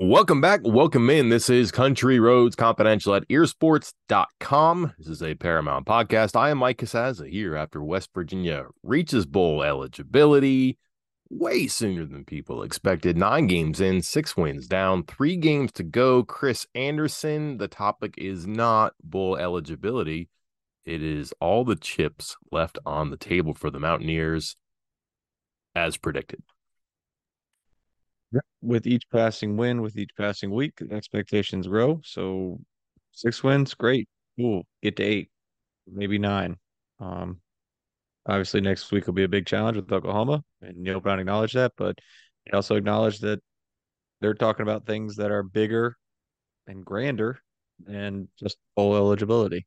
Welcome back. Welcome in. This is Country Roads Confidential at earsports.com. This is a Paramount podcast. I am Mike Casaza here after West Virginia reaches bowl eligibility way sooner than people expected. 9 games in, 6 wins down, 3 games to go. Chris Anderson, the topic is not bowl eligibility. It is all the chips left on the table for the Mountaineers as predicted. With each passing win, with each passing week, the expectations grow. So 6 wins, great. Cool. Get to 8, maybe 9. Um, Obviously next week will be a big challenge with Oklahoma, and Neil Brown acknowledged that, but he also acknowledged that they're talking about things that are bigger and grander than just bowl eligibility.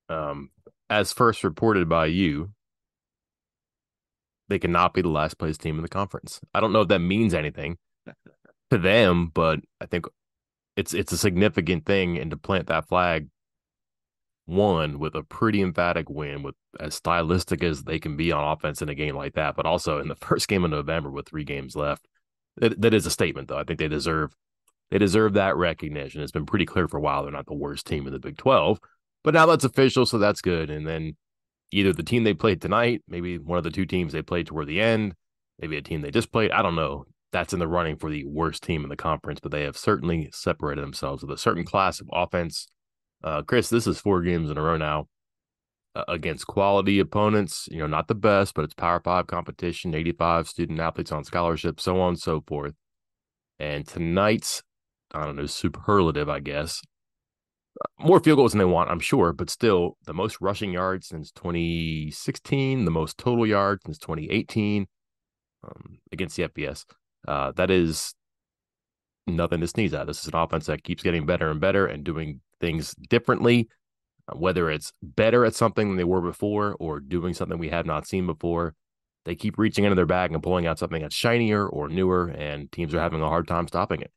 Um, as first reported by you, they cannot be the last place team in the conference. I don't know if that means anything to them, but I think it's a significant thing, and to plant that flag one with a pretty emphatic win, with as stylistic as they can be on offense in a game like that, but also in the first game of November with 3 games left. That is a statement, though. I think they deserve that recognition. It's been pretty clear for a while they're not the worst team in the Big 12, but now that's official, so that's good. And then either the team they played tonight, maybe one of the two teams they played toward the end, maybe a team they just played. I don't know. That's in the running for the worst team in the conference, but they have certainly separated themselves with a certain class of offense. Chris, this is 4 games in a row now against quality opponents. Not the best, but it's Power Five competition, 85 student athletes on scholarship, so on and so forth. And tonight's, I don't know, superlative, I guess, more field goals than they want, I'm sure, but still the most rushing yards since 2016, the most total yards since 2018 against the FBS. That is nothing to sneeze at. This is an offense that keeps getting better and better and doing things differently, whether it's better at something than they were before or doing something we have not seen before. They keep reaching into their bag and pulling out something that's shinier or newer, and teams are having a hard time stopping it.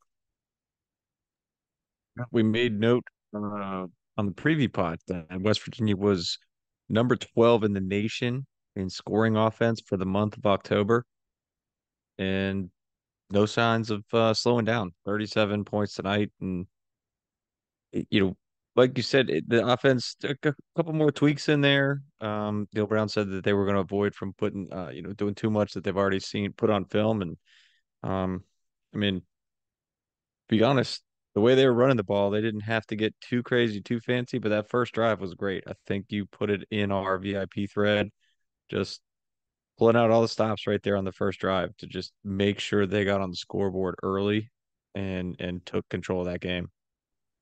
We made note on the preview pod that West Virginia was number 12 in the nation in scoring offense for the month of October, and no signs of slowing down. 37 points tonight, and you know, like you said, the offense took a couple more tweaks in there. Neil Brown said that they were going to avoid from putting, doing too much that they've already seen put on film, and um, I mean, to be honest, the way they were running the ball, they didn't have to get too crazy, too fancy, but that first drive was great. I think you put it in our VIP thread, just pulling out all the stops right there on the first drive to just make sure they got on the scoreboard early and took control of that game.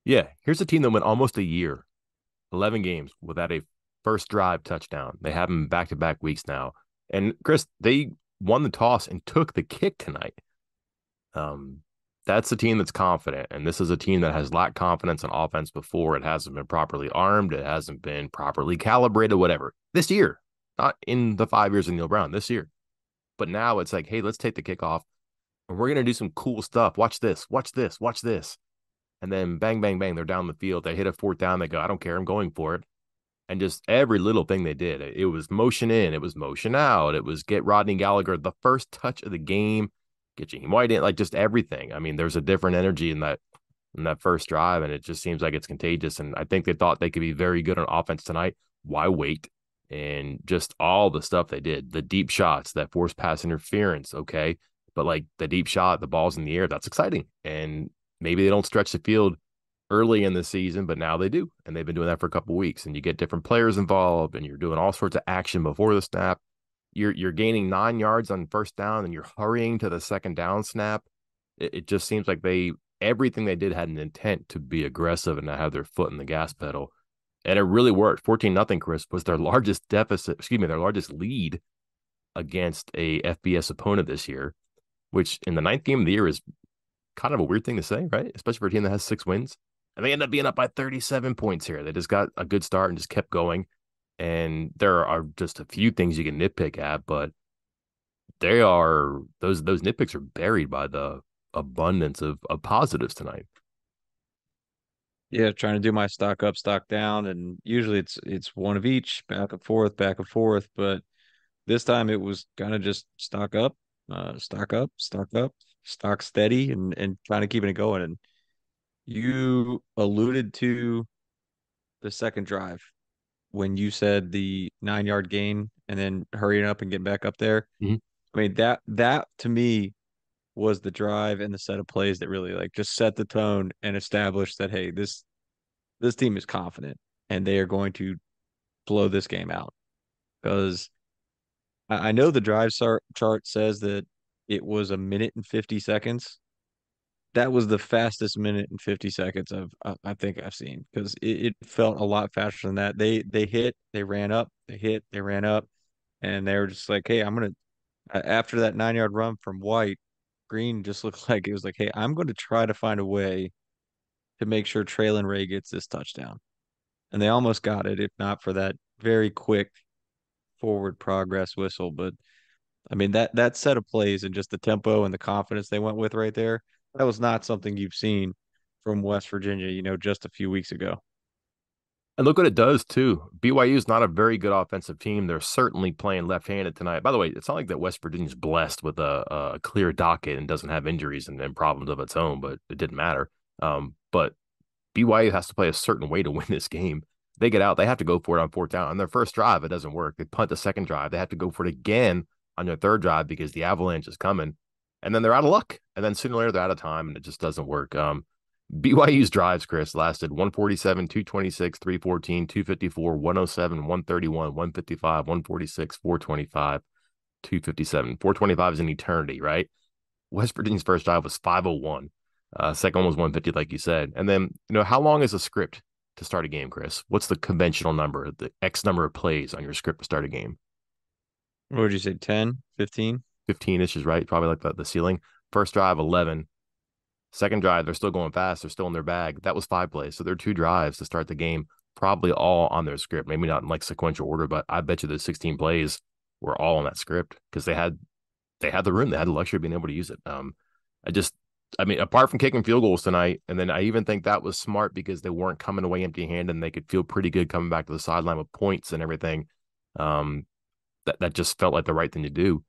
Yeah, here's a team that went almost a year, 11 games without a first drive touchdown. They have them back to back weeks now. And Chris, they won the toss and took the kick tonight. Um, that's a team that's confident. And this is a team that has lacked confidence on offense before. It hasn't been properly armed, it hasn't been properly calibrated, whatever. This year, not in the 5 years of Neil Brown, this year. But now it's like, hey, let's take the kickoff and we're going to do some cool stuff. Watch this, watch this, watch this. And then bang, bang, bang, they're down the field. They hit a fourth down. They go, I don't care. I'm going for it. And just every little thing they did, it was motion in, it was motion out, it was get Rodney Gallagher the first touch of the game, get Jaheim White in, like just everything. I mean, there's a different energy in that first drive, and it just seems like it's contagious. And I think they thought they could be very good on offense tonight. Why wait? And just all the stuff they did, the deep shots, that forced pass interference, okay. But like the deep shot, the ball's in the air, that's exciting. And maybe they don't stretch the field early in the season, but now they do. And they've been doing that for a couple of weeks. And you get different players involved and you're doing all sorts of action before the snap. You're gaining 9 yards on first down and you're hurrying to the second down snap. It just seems like everything they did had an intent to be aggressive and to have their foot in the gas pedal. And it really worked. 14-0, Chris, was their largest deficit, their largest lead against a FBS opponent this year, which in the ninth game of the year is kind of a weird thing to say, right? Especially for a team that has 6 wins. And they end up being up by 37 points here. They just got a good start and just kept going. And there are just a few things you can nitpick at, but they are those nitpicks are buried by the abundance of positives tonight. Yeah, trying to do my stock up, stock down, and usually it's one of each, back and forth, back and forth. But this time it was kind of just stock up. stock up, stock steady, and kind of keeping it going. And you alluded to the second drive when you said the 9 yard gain and then hurrying up and getting back up there. Mhm. I mean, that to me was the drive and the set of plays that really like just set the tone and established that, hey, this team is confident and they are going to blow this game out. Because I know the chart says that it was a minute and 50 seconds. That was the fastest minute and 50 seconds I think I've seen, because it felt a lot faster than that. They hit, they ran up, they hit, they ran up, and they were just like, hey, I'm gonna after that 9 yard run from White, Green just looked like it was like, hey, I'm going to try to find a way to make sure Traylon Ray gets this touchdown. And they almost got it, if not for that very quick forward progress whistle. But I mean, that set of plays and just the tempo and the confidence they went with right there, that was not something you've seen from West Virginia, just a few weeks ago. And look what it does too. BYU is not a very good offensive team. They're certainly playing left-handed tonight. By the way, it's not like that West Virginia's blessed with a clear docket and doesn't have injuries and problems of its own, but it didn't matter. But BYU has to play a certain way to win this game. They get out, they have to go for it on fourth down. On their first drive, it doesn't work. They punt the second drive. They have to go for it again on their third drive because the avalanche is coming. And then they're out of luck. And then sooner or later, they're out of time, and it just doesn't work. BYU's drives, Chris, lasted 147, 226, 314, 254, 107, 131, 155, 146, 425, 257. 425 is an eternity, right? West Virginia's first drive was 501. Second one was 150, like you said. And then, how long is a script to start a game, Chris? What's the conventional number, the X number of plays on your script to start a game? What would you say, 10, 15? 15-ish is right, probably like the ceiling. First drive, 11. Second drive, they're still going fast. They're still in their bag. That was 5 plays. So they're 2 drives to start the game, probably all on their script. Maybe not in like sequential order, but I bet you those 16 plays were all on that script because they had the room. They had the luxury of being able to use it. I just, I mean, apart from kicking field goals tonight, and then I even think that was smart because they weren't coming away empty-handed and they could feel pretty good coming back to the sideline with points and everything. Um, that just felt like the right thing to do,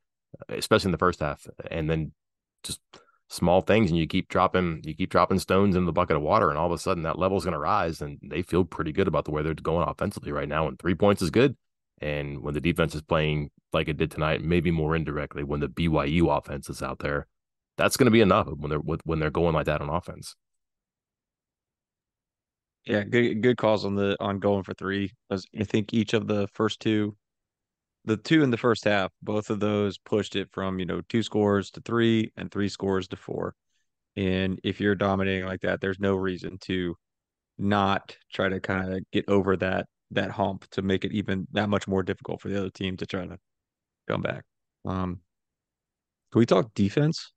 especially in the first half. And then just small things, and you keep dropping stones in the bucket of water, and all of a sudden that level is going to rise, and they feel pretty good about the way they're going offensively right now. And 3 points is good. And when the defense is playing like it did tonight, maybe more indirectly when the BYU offense is out there, that's going to be enough when they're going like that on offense. Yeah, good calls on going for three. Because I think each of the first two, the two in the first half, both of those pushed it from, 2 scores to three and 3 scores to four. And if you're dominating like that, there's no reason to not try to kind of get over that hump to make it even that much more difficult for the other team to try to come back. Um, can we talk defense?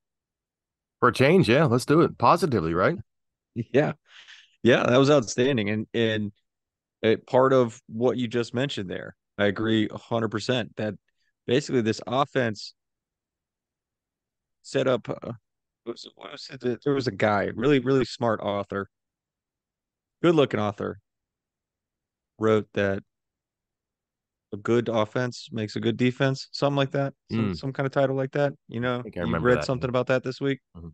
For a change, yeah, let's do it positively, right? Yeah, yeah, that was outstanding, and part of what you just mentioned there, I agree 100% that basically this offense set up. What was it? There was a guy, really, really smart author, good looking author, wrote that a good offense makes a good defense, something like that, Mm, some kind of title like that. I think I You remember read that. something about that this week, Mhm.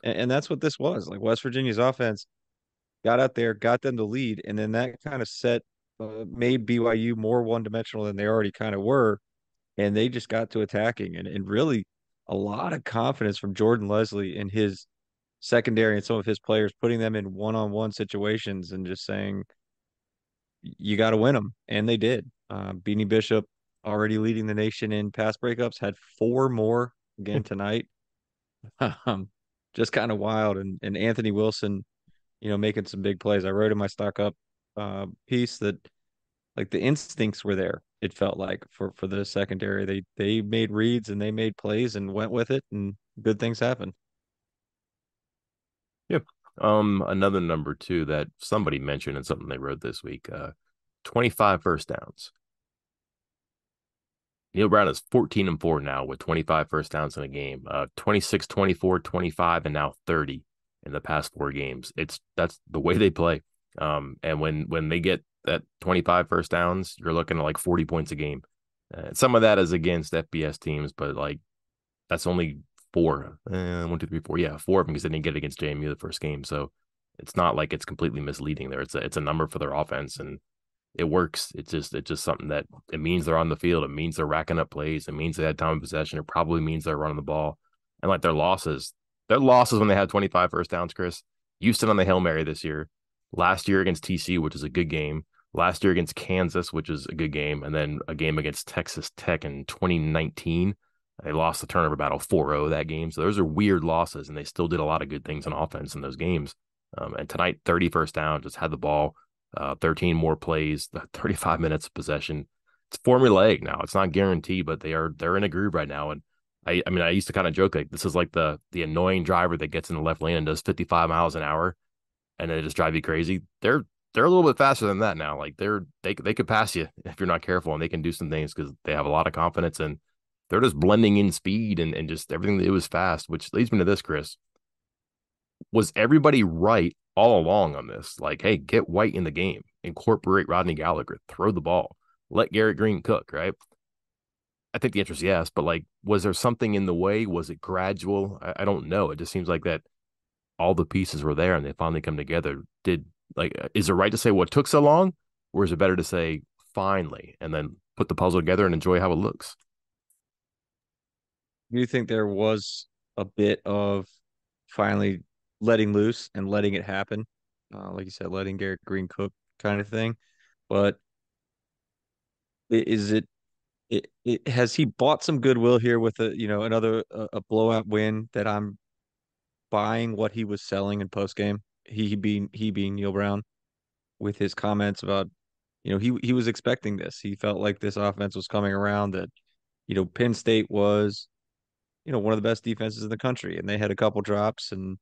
and that's what this was. Like West Virginia's offense got out there, got them the lead, and then that kind of made BYU more one dimensional than they already kind of were, and they just got to attacking, and really a lot of confidence from Jordan Leslie in his secondary and some of his players, putting them in one-on-one situations and just saying, you got to win them. And they did. Beanie Bishop, already leading the nation in pass breakups, had four more again tonight. Um, just kind of wild. And Anthony Wilson, making some big plays. I wrote in my stock up piece that like the instincts were there. It felt like for the secondary, they made reads and they made plays and went with it, and good things happened. Yeah. Another number too that somebody mentioned in something they wrote this week. 25 first downs. Neil Brown is 14-4 now with 25 first downs in a game. 26, 24, 25, and now 30 in the past 4 games. That's the way they play. And when they get that 25 first downs, you're looking at like 40 points a game. Some of that is against FBS teams, but like That's only four. One, two, three, four. Yeah, four of them because they didn't get it against JMU the first game. So it's not like it's completely misleading there. It's a number for their offense, and it works. It's just something that it means they're on the field. It means they're racking up plays. It means they had time of possession. It probably means they're running the ball. And like their losses when they had 25 first downs, Chris. Houston on the Hail Mary this year. Last year against TC, which is a good game. Last year against Kansas, which is a good game. And then a game against Texas Tech in 2019. They lost the turnover battle 4-0 that game. So those are weird losses, and they still did a lot of good things on offense in those games. And tonight, 31st down, just had the ball, 13 more plays, 35 minutes of possession. It's formulaic now. It's not guaranteed, but they're in a groove right now. And I mean, I used to kind of joke like this is like the annoying driver that gets in the left lane and does 55 miles an hour, and they just drive you crazy. They're a little bit faster than that now. Like they could pass you if you're not careful, and they can do some things because they have a lot of confidence, and they're just blending in speed and just everything. It was fast, which leads me to this, Chris. Was everybody right all along on this? Like, hey, get White in the game, incorporate Rodney Gallagher, throw the ball, let Garrett Green cook, right? I think the answer is yes, but like, was there something in the way? Was it gradual? I don't know. It just seems like that all the pieces were there and they finally come together. Is it right to say what took so long, or is it better to say finally and then put the puzzle together and enjoy how it looks? Do you think there was a bit of finally letting loose and letting it happen? Like you said, letting Garrett Green cook kind of thing. But is it has he bought some goodwill here with another a blowout win that I'm buying what he was selling in post game? He being Neil Brown with his comments about he was expecting this. He felt like this offense was coming around, that Penn State was one of the best defenses in the country, and they had a couple drops, and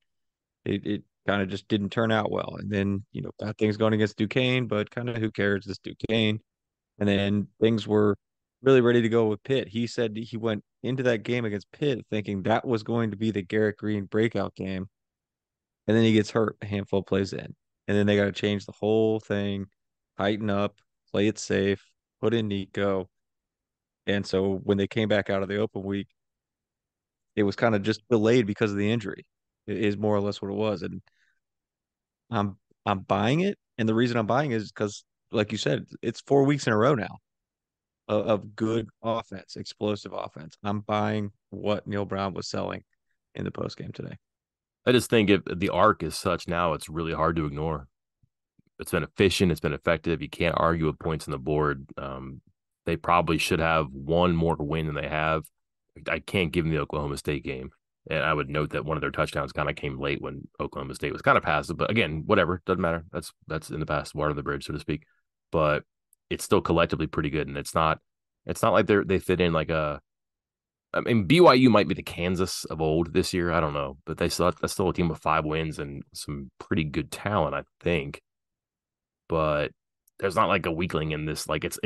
it kind of just didn't turn out well. And then, bad things going against Duquesne, but kind of who cares? This Duquesne. And then things were really ready to go with Pitt. He said he went into that game against Pitt thinking that was going to be the Garrett Green breakout game. And then he gets hurt a handful of plays in. And then they got to change the whole thing, tighten up, play it safe, put in Nico. And so when they came back out of the open week, it was kind of just delayed because of the injury. It is more or less what it was. And I'm I'm buying it. And the reason I'm buying it is because, like you said, it's 4 weeks in a row now of good offense, explosive offense. I'm buying what Neil Brown was selling in the post game today. I just think if the arc is such now, it's really hard to ignore. It's been efficient. It's been effective. You can't argue with points on the board. They probably should have one more win than they have. I can't give them the Oklahoma State game. And I would note that one of their touchdowns kind of came late when Oklahoma State was kind of passive. But again, whatever, doesn't matter. That's in the past, water the bridge, so to speak. But it's still collectively pretty good, and it's not like they fit in like a. I mean, BYU might be the Kansas of old this year. I don't know, but that's still a team with 5 wins and some pretty good talent, I think. But there's not like a weakling in this. Like it's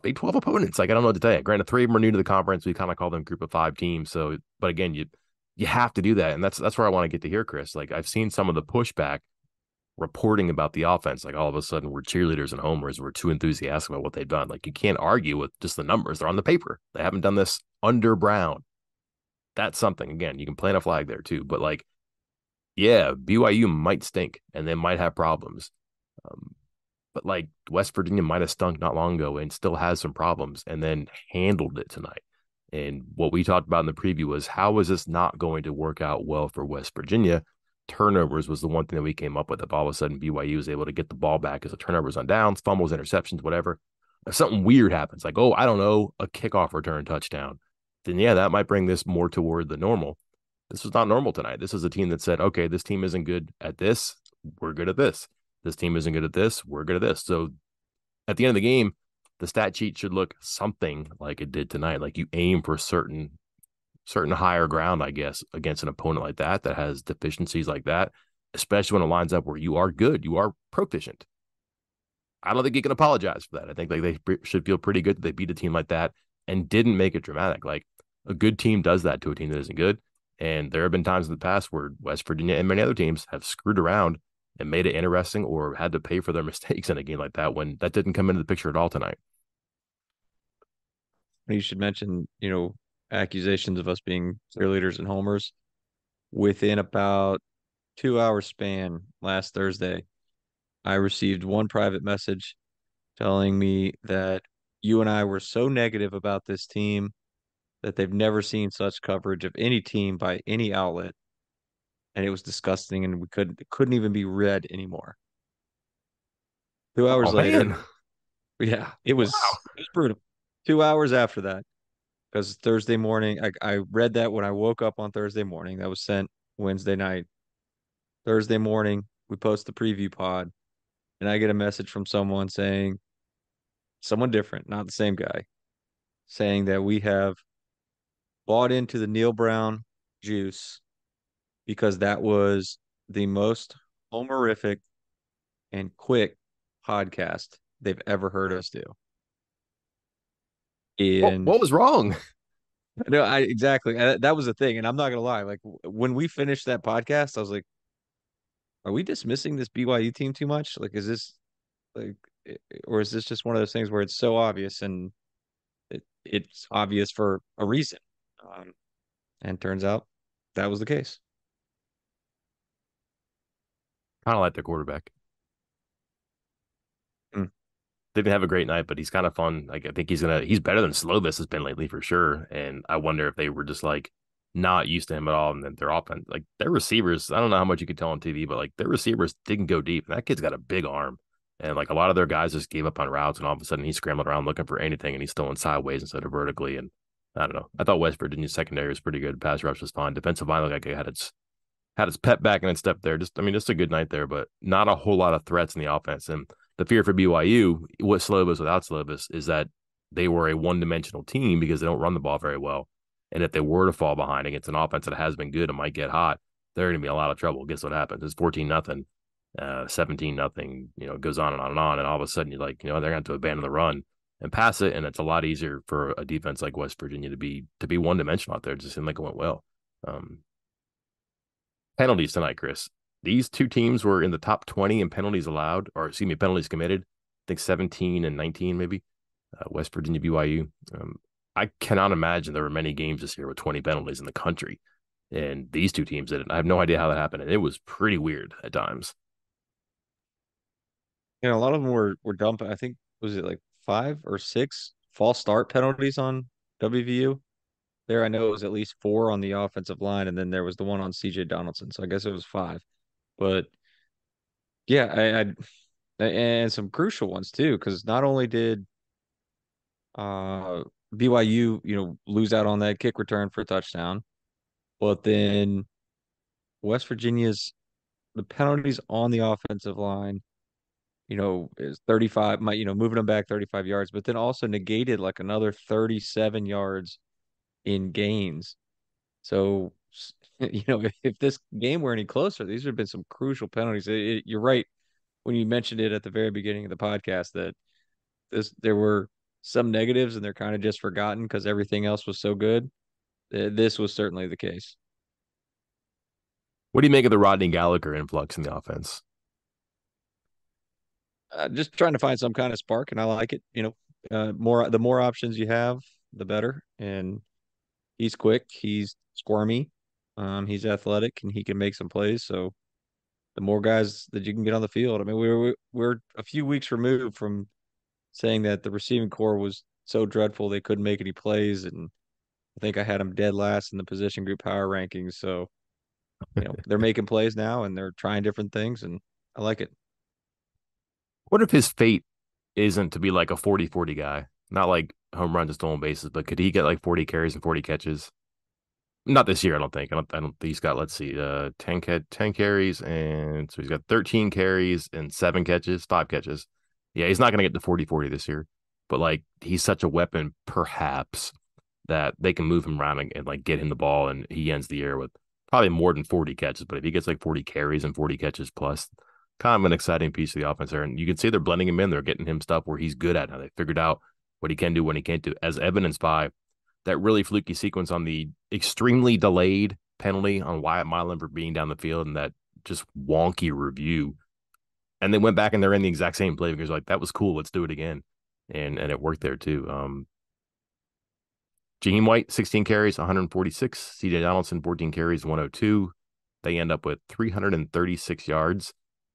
Big 12 opponents. Like I don't know what to tell you. Granted, 3 of them are new to the conference. We kind of call them group of 5 teams. So, but again, you have to do that, and that's where I want to get to here, Chris. Like I've seen some of the pushback reporting about the offense. Like all of a sudden we're cheerleaders and homers. We're too enthusiastic about what they've done. Like you can't argue with just the numbers. They're on the paper. They haven't done this under Brown. That's something. Again, you can plant a flag there too. But like, yeah, BYU might stink and they might have problems. Um, but like West Virginia might have stunk not long ago and still has some problems and then handled it tonight. And what we talked about in the preview was how is this not going to work out well for West Virginia? Turnovers was the one thing that we came up with. If all of a sudden BYU is able to get the ball back as the turnovers on downs, fumbles, interceptions, whatever. If something weird happens, like, oh, I don't know, a kickoff return touchdown, then yeah, that might bring this more toward the normal. This was not normal tonight. This is a team that said, okay, this team isn't good at this. We're good at this. This team isn't good at this. We're good at this. So at the end of the game, the stat sheet should look something like it did tonight. Like you aim for certain higher ground, I guess, against an opponent like that has deficiencies like that, especially when it lines up where you are good, you are proficient. I don't think you can apologize for that. I think like they should feel pretty good that they beat a team like that and didn't make it dramatic. Like a good team does that to a team that isn't good. And there have been times in the past where West Virginia and many other teams have screwed around and made it interesting or had to pay for their mistakes in a game like that when that didn't come into the picture at all tonight. You should mention, accusations of us being cheerleaders and homers within about 2 hour span last Thursday. I received one private message telling me that you and I were so negative about this team that they've never seen such coverage of any team by any outlet, and it was disgusting, and we couldn't even be read anymore. Two Oh hours later, man. yeah, Wow. it was brutal. 2 hours after that, because Thursday morning, I read that when I woke up on Thursday morning. That was sent Wednesday night. Thursday morning, we post the preview pod, and I get a message from someone different, not the same guy, saying that we have bought into the Neil Brown juice because that was the most homerific and quick podcast they've ever heard us do. And What was wrong? no, I exactly that was the thing. And I'm not gonna lie, like when we finished that podcast, I was like, are we dismissing this BYU team too much? Like, is this like, or is this just one of those things where it's so obvious and it's obvious for a reason? Um, and turns out that was the case. Kind of like their quarterback. Hmm. Didn't have a great night, but he's kind of fun. Like I think he's better than Slovis has been lately for sure. And I wonder if they were just like not used to him at all. And then their offense, like their receivers, I don't know how much you could tell on TV, but like their receivers didn't go deep. And that kid's got a big arm. And like a lot of their guys just gave up on routes, and all of a sudden he's scrambling around looking for anything, and he's still in sideways instead of vertically. And I don't know. I thought West Virginia's secondary was pretty good. Pass rush was fine. Defensive line looked like it had its pep back and its step there. Just a good night there, but not a whole lot of threats in the offense. And the fear for BYU, with Slovis, without Slovis, is that they were a one-dimensional team because they don't run the ball very well. And if they were to fall behind against an offense that has been good and might get hot, they're going to be in a lot of trouble. Guess what happens? It's 14-0, 17-0. It goes on and on and on. And all of a sudden, you're like, they're going to have to abandon the run and pass it. And it's a lot easier for a defense like West Virginia to be one-dimensional out there. It just seemed like it went well. Um, Penalties tonight, Chris. These two teams were in the top 20 in penalties allowed, or excuse me, penalties committed. I think 17 and 19, maybe. West Virginia, BYU. I cannot imagine there were many games this year with 20 penalties in the country. And these two teams did it. I have no idea how that happened. And it was pretty weird at times. A lot of them were dumping. I think was it like 5 or 6 false start penalties on WVU. There, I know it was at least 4 on the offensive line, and then there was the one on CJ Donaldson. So I guess it was 5. But yeah, and some crucial ones too, because not only did uh BYU, lose out on that kick return for a touchdown, but then West Virginia's the penalties on the offensive line, is 35, moving them back 35 yards, but then also negated like another 37 yards in gains. So, if this game were any closer, these would have been some crucial penalties. You're right when you mentioned it at the very beginning of the podcast that there were some negatives and they're kind of just forgotten because everything else was so good. This was certainly the case. What do you make of the Rodney Gallagher influx in the offense? Just trying to find some kind of spark, and I like it. The more options you have, the better. And he's quick, he's squirmy, he's athletic, and he can make some plays. So the more guys that you can get on the field. I mean, we're a few weeks removed from saying that the receiving core was so dreadful they couldn't make any plays, and I think I had them dead last in the position group power rankings. So they're making plays now and they're trying different things, and I like it. What if his fate isn't to be like a 40-40 guy? Not like home runs and stolen bases, but could he get like 40 carries and 40 catches? Not this year, I don't think. I don't think he's got, let's see, 10 carries, and so he's got 13 carries and 7 catches, 5 catches. Yeah, he's not going to get to 40-40 this year, but like he's such a weapon, perhaps, that they can move him around and like get him the ball, and he ends the year with probably more than 40 catches. But if he gets like 40 carries and 40 catches plus, kind of an exciting piece of the offense there. And you can see they're blending him in. They're getting him stuff where he's good at. Now they figured out what he can do when he can't do, as evidenced by that really fluky sequence on the extremely delayed penalty on Wyatt Milan for being down the field, and that just wonky review. And they went back and they're in the exact same play because like that was cool. Let's do it again, and it worked there too. Jaheim White, 16 carries, 146. CJ Donaldson, 14 carries, 102. They end up with 336 yards.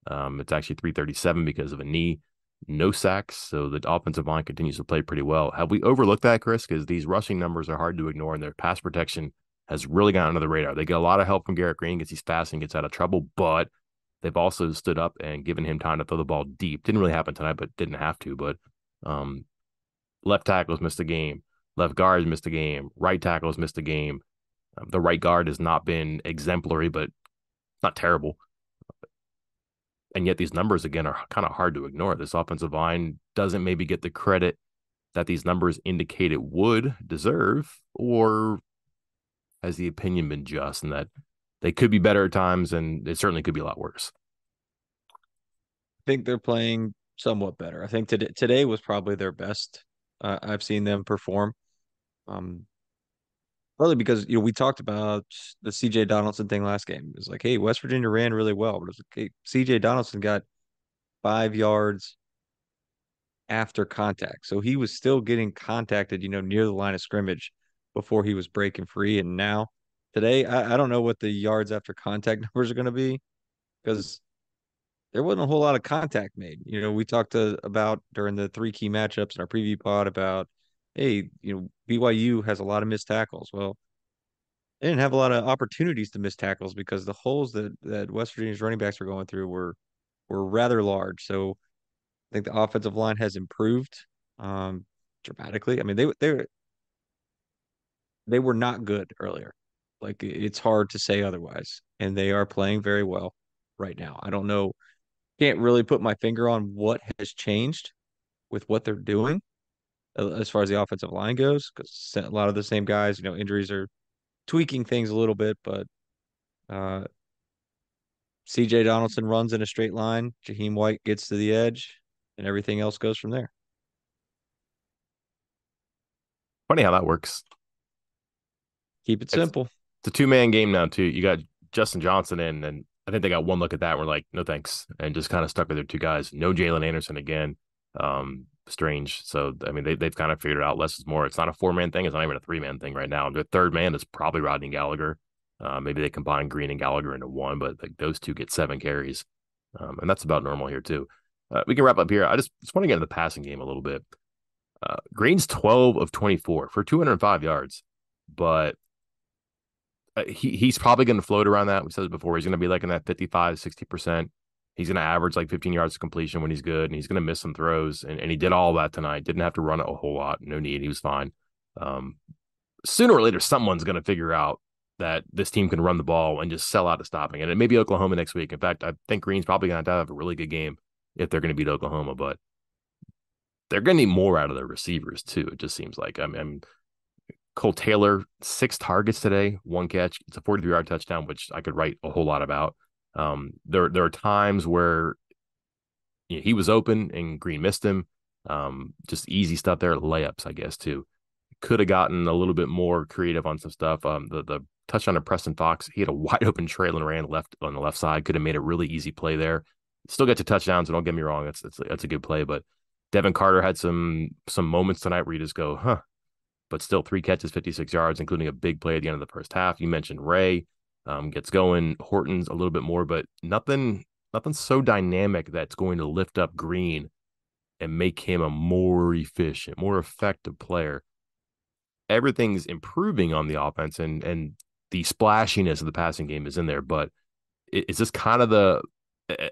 It's actually 337 because of a knee. No sacks, so the offensive line continues to play pretty well. Have we overlooked that, Chris? Because these rushing numbers are hard to ignore, and their pass protection has really gotten under the radar. They get a lot of help from Garrett Green because he's fast and gets out of trouble, but they've also stood up and given him time to throw the ball deep. Didn't really happen tonight, but didn't have to. But um, left tackles missed a game. Left guards missed a game. Right tackles missed a game. The right guard has not been exemplary, but not terrible. And yet these numbers, again, are kind of hard to ignore. This offensive line doesn't maybe get the credit that these numbers indicate it would deserve, or has the opinion been just and that they could be better at times, and it certainly could be a lot worse? I think they're playing somewhat better. I think today was probably their best I've seen them perform. Um, Partly because we talked about the CJ Donaldson thing last game. It's like, hey, West Virginia ran really well, but it was like, hey, CJ Donaldson got 5 yards after contact, so he was still getting contacted, near the line of scrimmage before he was breaking free. And now today, I don't know what the yards after contact numbers are going to be because there wasn't a whole lot of contact made. We talked about during the three key matchups in our preview pod about, hey, BYU has a lot of missed tackles. Well, they didn't have a lot of opportunities to miss tackles because the holes that West Virginia's running backs were going through were rather large. So I think the offensive line has improved dramatically. I mean, they were not good earlier. Like it's hard to say otherwise, and they are playing very well right now. I don't know, can't really put my finger on what has changed with what they're doing as far as the offensive line goes, because a lot of the same guys, injuries are tweaking things a little bit, but uh, CJ Donaldson runs in a straight line. Jaheim White gets to the edge, and everything else goes from there. Funny how that works. Keep it It's simple. it's a two-man game now too. You got Justin Johnson in, and I think they got one look at that. And we're like, no thanks, and just kind of stuck with their two guys. No Jalen Anderson again. Strange. So I mean, they've kind of figured out less is more. It's not a four-man thing. It's not even a three-man thing right now. The third man is probably Rodney Gallagher. Maybe they combine Green and Gallagher into one, but like those two get 7 carries, and that's about normal here too. We can wrap up here. I just want to get into the passing game a little bit. Green's 12 of 24 for 205 yards, but he's probably going to float around that. We said it before. He's going to be like in that 55, 60%. He's going to average like 15 yards of completion when he's good, and he's going to miss some throws. And he did all that tonight. Didn't have to run it a whole lot. No need. He was fine. Um, Sooner or later, someone's going to figure out that this team can run the ball and just sell out of stopping it. And it may be Oklahoma next week. In fact, I think Green's probably going to have a really good game if they're going to beat Oklahoma, but they're going to need more out of their receivers too. It just seems like, I mean, Cole Taylor, 6 targets today, 1 catch. It's a 43-yard touchdown, which I could write a whole lot about. There are times where he was open and Green missed him. Just easy stuff there, layups, I guess, too. Could have gotten a little bit more creative on some stuff. The touchdown to Preston Fox, he had a wide open trail and ran left on the left side. Could have made a really easy play there. Still get to touchdowns, so don't get me wrong. That's a good play, but Devin Carter had some moments tonight where you just go, huh, but still 3 catches, 56 yards, including a big play at the end of the first half. You mentioned Ray gets going. Horton's a little bit more, but nothing so dynamic that's going to lift up Green and make him a more efficient, more effective player. Everything's improving on the offense, and the splashiness of the passing game is in there. But is this kind of the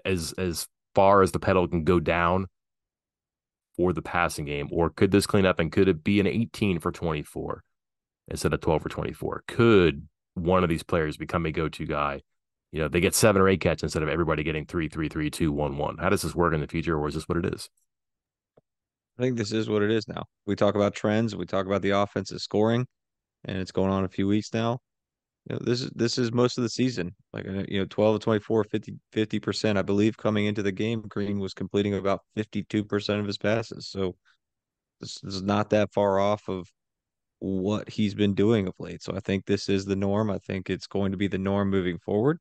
as far as the pedal can go down for the passing game, or could this clean up and could it be an 18 for 24 instead of 12 for 24? Could one of these players become a go-to guy? They get 7 or 8 catches instead of everybody getting 3, 3, 3, 2, 1, 1. How does this work in the future, or is this what it is? I think this is what it is now. We talk about trends, we talk about the offensive scoring, and it's going on a few weeks now. This is most of the season. Like 12 to 24, 50%. I believe coming into the game, Green was completing about 52% of his passes. So this is not that far off of what he's been doing of late. So I think this is the norm. I think it's going to be the norm moving forward.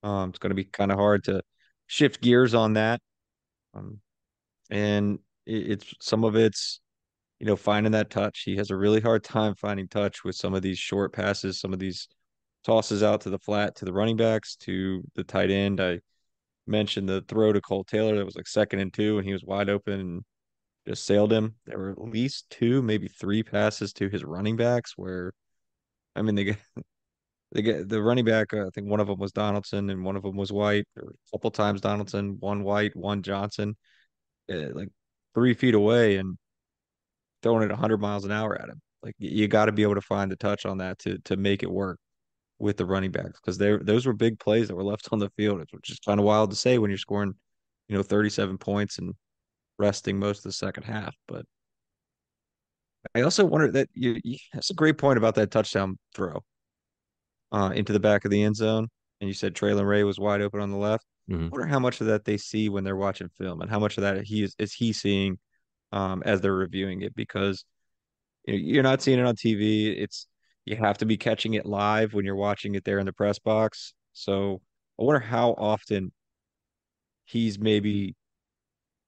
It's going to be kind of hard to shift gears on that. And it's some of it's finding that touch. He has a really hard time finding touch with some of these short passes, some of these tosses out to the flat, to the running backs, to the tight end. I mentioned the throw to Cole Taylor that was like 2nd and 2, and he was wide open and just sailed him. There were at least two, maybe three passes to his running backs where, I mean, they get the running back. I think one of them was Donaldson and one of them was White, or a couple times Donaldson, one White, one Johnson, like 3 feet away and throwing it 100 miles an hour at him. Like you got to be able to find the touch on that to make it work with the running backs because those were big plays that were left on the field, which is kind of wild to say when you're scoring, 37 points and resting most of the second half. But I also wonder that that's a great point about that touchdown throw into the back of the end zone. And you said Traylon Ray was wide open on the left. Mm-hmm. I wonder how much of that they see when they're watching film and how much of that is he seeing as they're reviewing it because you're not seeing it on TV. You have to be catching it live when you're watching it there in the press box. So I wonder how often he's maybe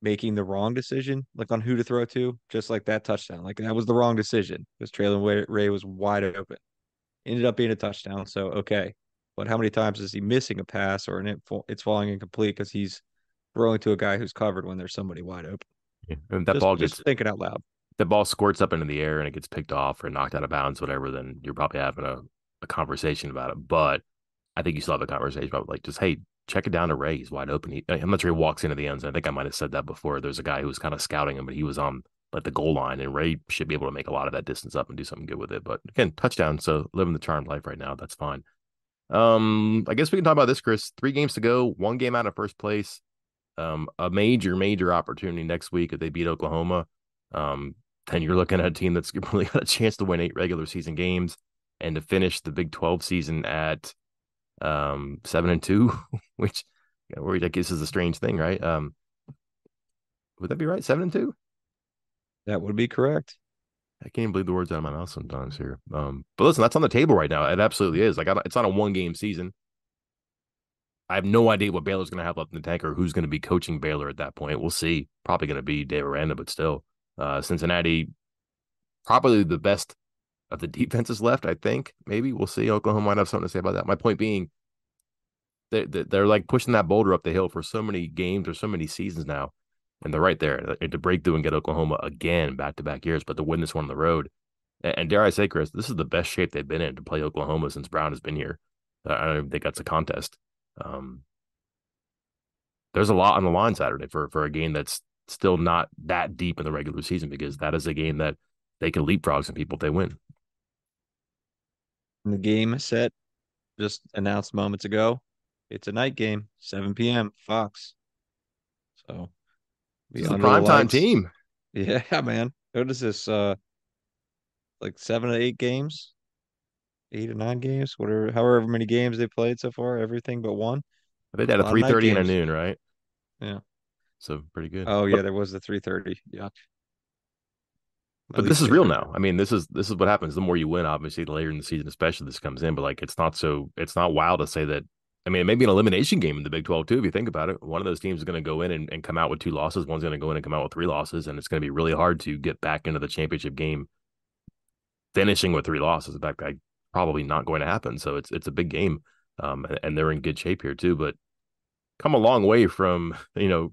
making the wrong decision, like on who to throw to, just like that touchdown. Like that was the wrong decision because Traylon Ray was wide open. Ended up being a touchdown. So okay, but how many times is he missing a pass or it's falling incomplete because he's throwing to a guy who's covered when there's somebody wide open? Yeah. And that Just ball just gets thinking out loud. the ball squirts up into the air and it gets picked off or knocked out of bounds, whatever, then you're probably having a conversation about it. But I think you still have a conversation about like just hey, check it down to Ray. He's wide open. I'm not sure he walks into the end zone. I think I might have said that before. There's a guy who was kind of scouting him, but he was on like the goal line, and Ray should be able to make a lot of that distance up and do something good with it. But again, touchdown. So living the charmed life right now. That's fine. I guess we can talk about this, Chris. 3 games to go, 1 game out of first place. A major opportunity next week if they beat Oklahoma. Then you're looking at a team that's really got a chance to win 8 regular season games and to finish the Big 12 season at 7-2, which I guess is a strange thing, right? Would that be right? 7-2? That would be correct. I can't even believe the words out of my mouth sometimes here. But listen, that's on the table right now. It absolutely is. Like it's not a 1 game season. I have no idea what Baylor's going to have left in the tank or who's going to be coaching Baylor at that point. We'll see. Probably going to be Dave Aranda, but still, Cincinnati probably the best of the defenses left. I think maybe we'll see. Oklahoma might have something to say about that. My point being, they're like pushing that boulder up the hill for so many games or so many seasons now, and they're right there to break through and get Oklahoma again back-to-back years, but to win this one on the road. And dare I say, Chris, this is the best shape they've been in to play Oklahoma since Brown has been here. I don't even think that's a contest. Um, there's a lot on the line Saturday for a game that's still not that deep in the regular season because that is a game that they can leapfrog some people if they win. And the game set just announced moments ago. It's a night game, 7 p.m. Fox. So This be is a under the primetime lights. team. Yeah, man. What is this? Like 7 to 8 games, 8 to 9 games, whatever, however many games they played so far, everything but one. They had A a lot of night 3:30 and a games. noon, right? Yeah. So pretty good. Oh But yeah, there was the 3:30. Yeah. My But this least is real favorite. now. I mean, this is what happens. The more you win, obviously, the later in the season, especially this comes in. But like, it's not wild to say that. I mean, it may be an elimination game in the Big 12 too, if you think about it. One of those teams is going to go in and come out with 2 losses. One's going to go in and come out with 3 losses, and it's going to be really hard to get back into the championship game finishing with 3 losses. In fact, probably not going to happen. So it's a big game, and they're in good shape here too. But come a long way from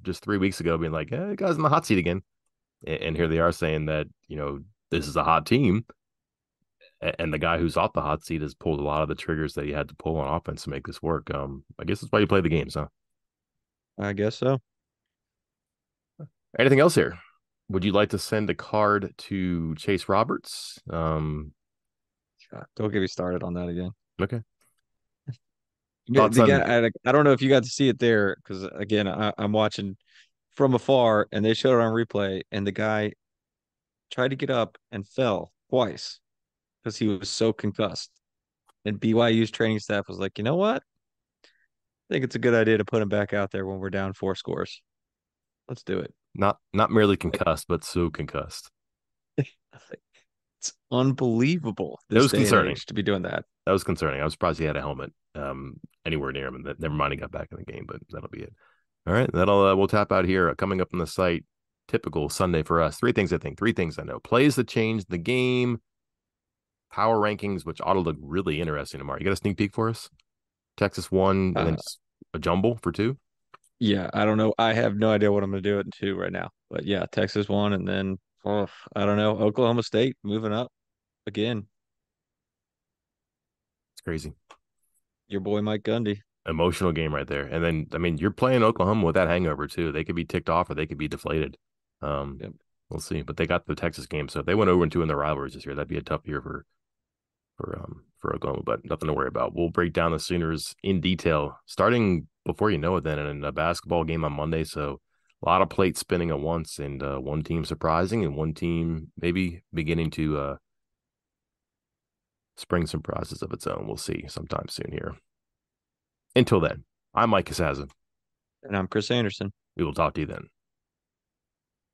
just 3 weeks ago being like, "Hey, guys in the hot seat again," and here they are saying that this is a hot team, and the guy who's off the hot seat has pulled a lot of the triggers that he had to pull on offense to make this work. I guess that's why you play the games, huh? I guess so. Anything else here? Would you like to send a card to Chase Roberts? God, don't get me started on that again. Okay. Yeah, Thoughts the guy, on I don't know if you got to see it there because again, I'm watching from afar and they showed it on replay, and the guy tried to get up and fell twice because he was so concussed. And BYU's training staff was like, you know what? I think it's a good idea to put him back out there when we're down 4 scores. Let's do it. not merely Like, concussed, but so concussed? it's unbelievable It this was day and concerning. age to be doing that. That was concerning. I was surprised he had a helmet anywhere near him, and never mind he got back in the game, but that'll be it. All right, that'll we'll tap out here. Coming up on the site, typical Sunday for us. Three things I think. Three things I know. Plays that change the game. Power rankings, which ought to look really interesting tomorrow. You got a sneak peek for us? Texas won, and then Uh, just a jumble for two. yeah, I don't know. I have no idea what I'm going to do at two right now. But yeah, Texas won, and then I don't know. Oklahoma State moving up again. It's crazy. Your boy Mike Gundy. Emotional game right there. And then, I mean, you're playing Oklahoma with that hangover too. They could be ticked off or they could be deflated. Um, Yep. we'll see. But they got the Texas game, so if they went over and two in their rivalries this year, that'd be a tough year for Oklahoma. But nothing to worry about. We'll break down the Sooners in detail, starting before you know it. Then in a basketball game on Monday, so a lot of plates spinning at once, and one team surprising, and one team maybe beginning to spring some surprises of its own. We'll see sometime soon here. Until then, I'm Mike Casazza. And I'm Chris Anderson. We will talk to you then.